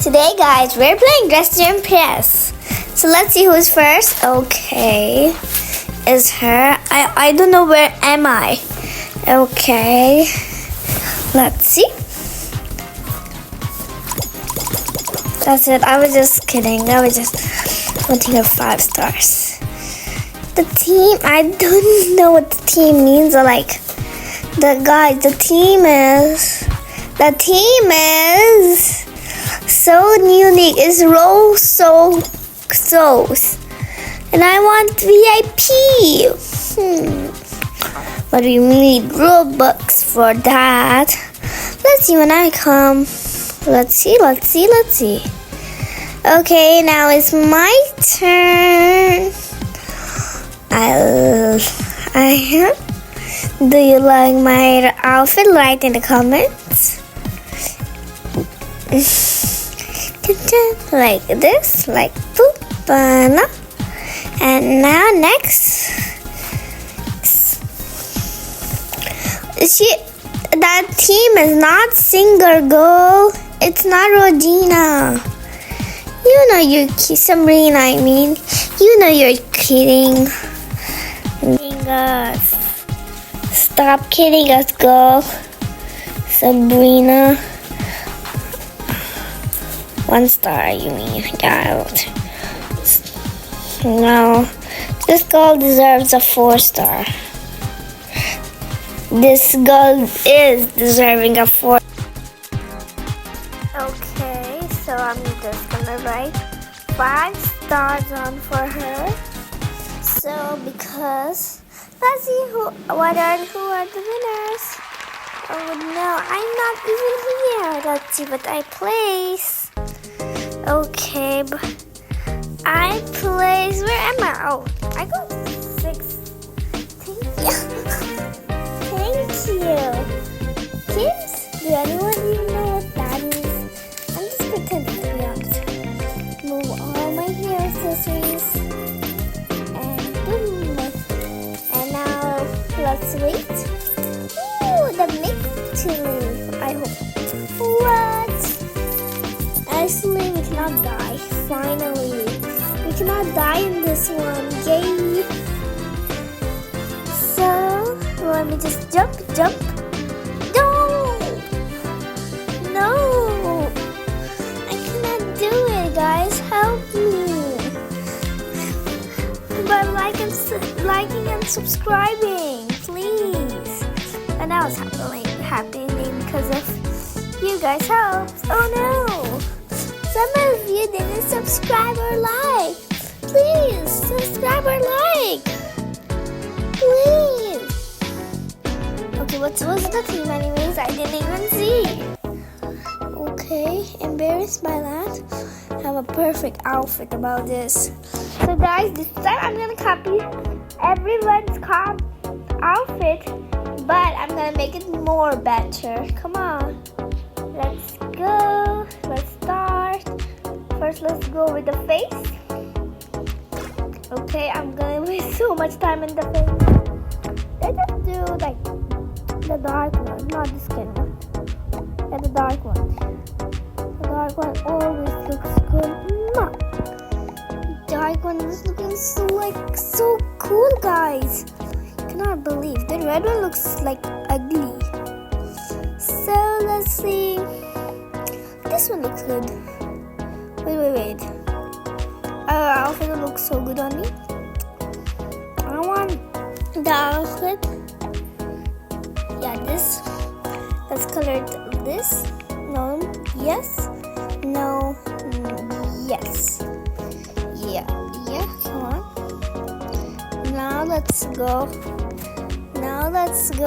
Today, guys, we're playing Dress to Impress. So let's see who's first. Okay, is her. I don't know, where am I? Okay, let's see. That's it. I was just kidding. I was just wanting her 5 stars. The team. I don't know what the team means. Or like the guys. The team is so unique. It's roll souls, and I want VIP. But we need Robux for that. Let's see when I come. Let's see. Okay, now it's my turn. Do you like my outfit? Write in the comments. Like this, like boop, banana. And now next, that team is not singer girl. It's not Regina. You know you're Sabrina. I mean, you know you're kidding. Stop kidding us, girl. Sabrina. 1 star, you mean? Yeah. No, this girl deserves a 4 star. This girl is deserving a 4. Okay, so I'm just gonna write 5 stars on for her. So because let's see who are the winners. Oh no, I'm not even here. Let's see what I place. Okay, but I place. Where am I? Oh, I got 6. Thank you. Thank you. Kids, do anyone even know what that is? I'm just pretending to be honest. Move all my hair accessories. And boom. And now let's wait. Ooh, the makeup too. I hope. What? Actually, we cannot die. Finally, we cannot die in this one. Yay! So let me just jump. No, I cannot do it, guys. Help me! By liking and subscribing, please. And that was happening because of you guys' help. Oh no! Some of you didn't subscribe or like. Please subscribe or like. Please. Okay, what was the theme anyways? I didn't even see. Okay, embarrassed by that. I have a perfect outfit about this. So guys, this time I'm gonna copy everyone's outfit, but I'm gonna make it more better. Come on. Let's go. Let's start. First, let's go with the face. Okay, I'm gonna waste so much time in the face. Let's just do like the dark one, not the skin one. Yeah, the dark one. The dark one always looks good. Dark one is looking so cool, guys. Cannot believe the red one looks like ugly. So let's see. This one looks good. Wait. Our outfit looks so good on me. I want the outfit. Yeah, this. Let's color this. No. Yes. No. Yes. Yeah. Come on. Now let's go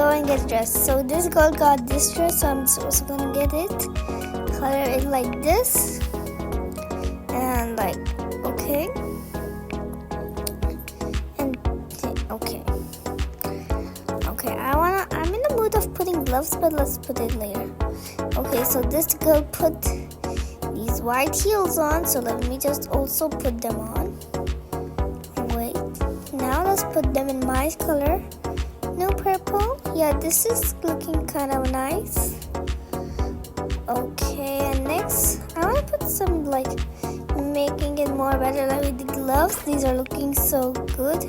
and get dressed. So this girl got this dress, so I'm also gonna get it. Color it like this. And like, okay. And okay. I'm in the mood of putting gloves, but let's put it later. Okay, so this girl put these white heels on, so let me just also put them on. Wait. Now let's put them in my color. No purple. Yeah, this is looking kind of nice. Okay, and next I want to put some like making it more better, like with the gloves. These are looking so good.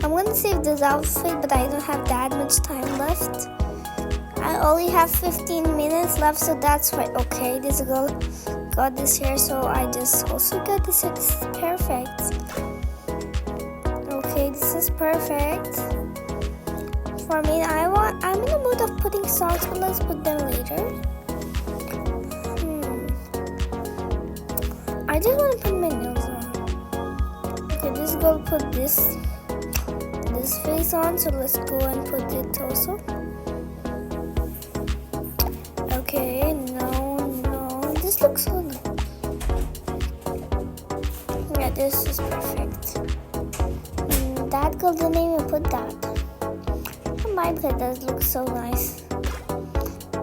I'm gonna save this outfit, but I don't have that much time left. I only have 15 minutes left, so that's why. Okay, this girl got this hair, so I just also got this hair. This is perfect. Okay, this is perfect for me. I'm in the mood of putting socks, but let's put them later. I just want to put my nails on. Okay, this girl put this face on, so let's go and put it also. Okay, no, this looks so good. Yeah, this is perfect. That girl didn't even put that. My God, does look so nice.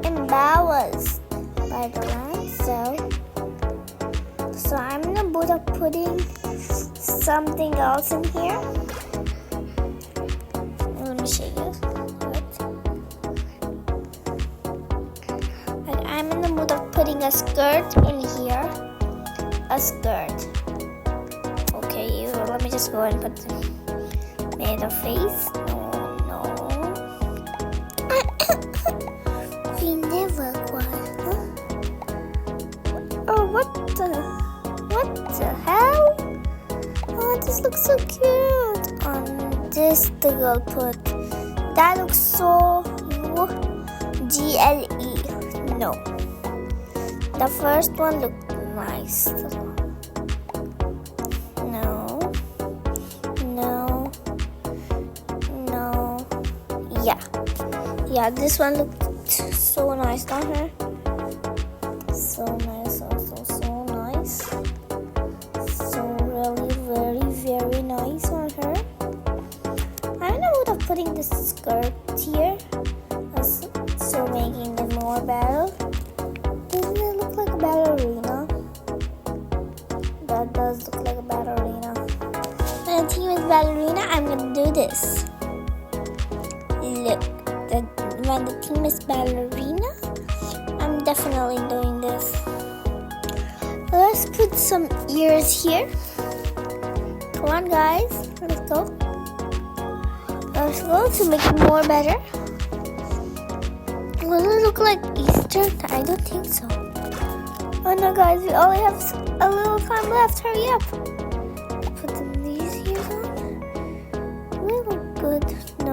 Embarrassed by the line, so I'm in the mood of putting something else in here. Let me show you. Like, I'm in the mood of putting a skirt in here. A skirt. Okay, let me just go and put made a face. No. We never want. Oh, what the hell? Oh, this looks so cute. On this, the girl put. That looks so GLE. No. The first one looked nice. No. Yeah, this one looked so nice on her. So nice, also so nice. So really very nice on her. I don't know what I'm putting this skirt here, so making it more better. Doesn't it look like a ballerina? That does look like a ballerina. When the team is ballerina, I'm gonna do this. Look, when the team is ballerina, I'm definitely doing this. Let's put some ears here. Come on, guys, let's go. Let's go to make it more better. Will it look like Easter? I don't think so. Oh no, guys, we only have a little time left. Hurry up. Put these ears on. They look good. No.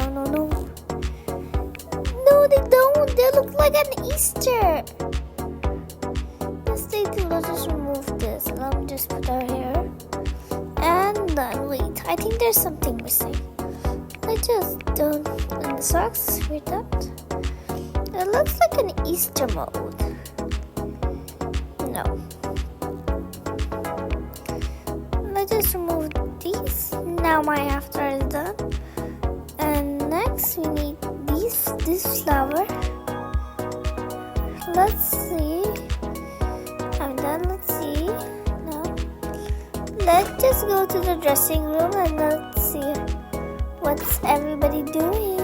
No, they don't. They look like an Easter. Let's just remove this. Let me just put our hair. And then, wait, I think there's something missing. I just don't. And the socks, with that. It looks like an Easter mode. No. Let's just remove these. Now my after is done. And next we need this flower. Let's see. I'm done. Let's see. No. Let's just go to the dressing room and let's see what's everybody doing.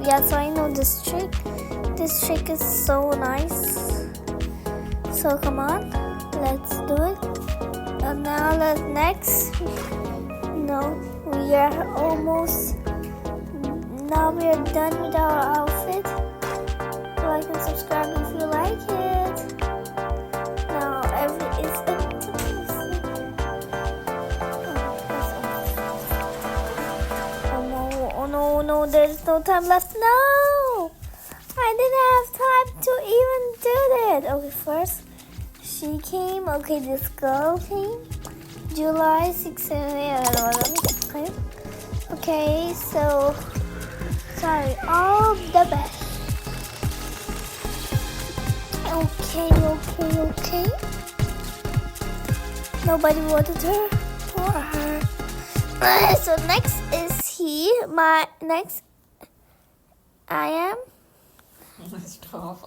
Yeah, so I know this trick. This trick is so nice. So come on, let's do it. And now next. No, we are almost. Now we are done with our outfit. Like and subscribe if you like it. Now it's Oh no, there's no time left. No! I didn't have time to even do that. Okay, first she came. Okay, this girl came. July 6, 7, 8, 11. Okay, so sorry, all the best. Okay. Nobody wanted her or her. So next is I am. Stop.